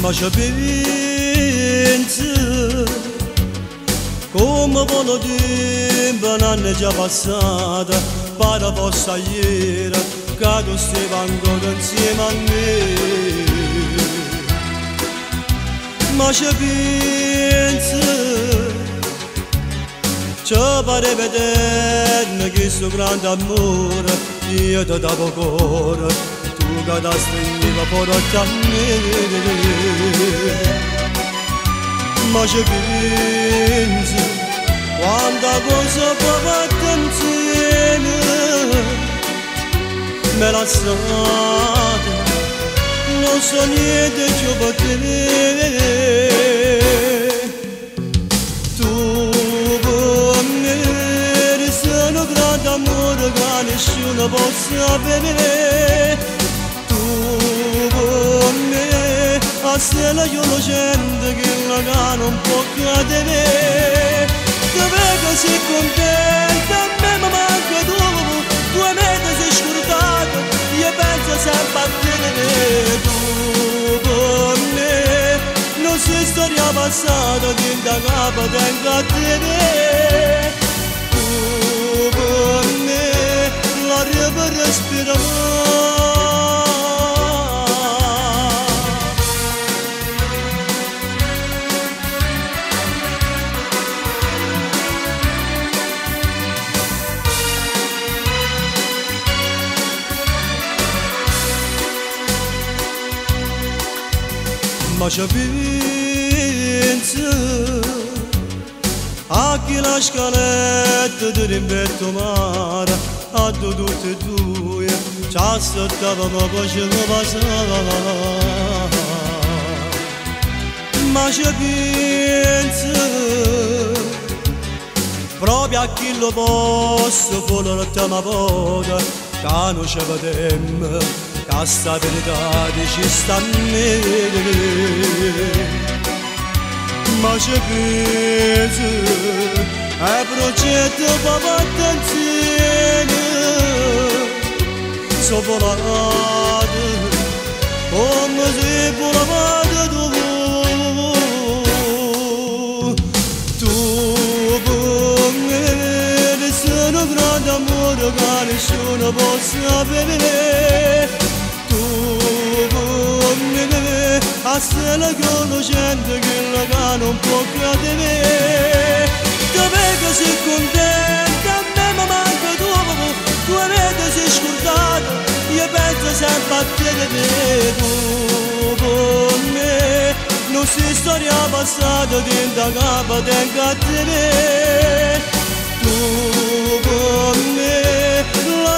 ma ci pensi come voglio di banane già passata per possa ieri che tu stai ancora insieme a me. Ma ci pensi ci pare vedere che questo grande amore io ti davo cuore tu che ti stringevi forte a me. Ma ci pensi quanta cosa puoi fare insieme me la strada non so niente più per te. Tu per me sei un grande amore che nessuno possa avere. Tu per me a stella io lo sento che la non può cadere. Ti vedo sei contenta, a me mi manca tu. Tu a me ti sei scordato, io penso sempre a te. Tu per me non sei storia passata, che da capo tengo a te. Tu per me l'aria per respirare. Ma ci pensi a chi la scaletta di rimbetto mare a tutte e due ci aspettavamo poi ce lo passava. Ma ci pensi proprio a chi lo posso volere ma poca che non ci vedemmo che sta verità ci sta a me. Ma ci pensi ai progetti che fatto insieme sono volati come se volavate tu. Tu per me sei un grande amore che nessuno possa avere. A stella che lo sente che la non può cadere. Ti vedo sei contenta, a me mi manca tu. Tu a me ti sei scordato, io penso sempre a te. Tu per me non sei storia passata, che da capo tengo a te. Tu per me la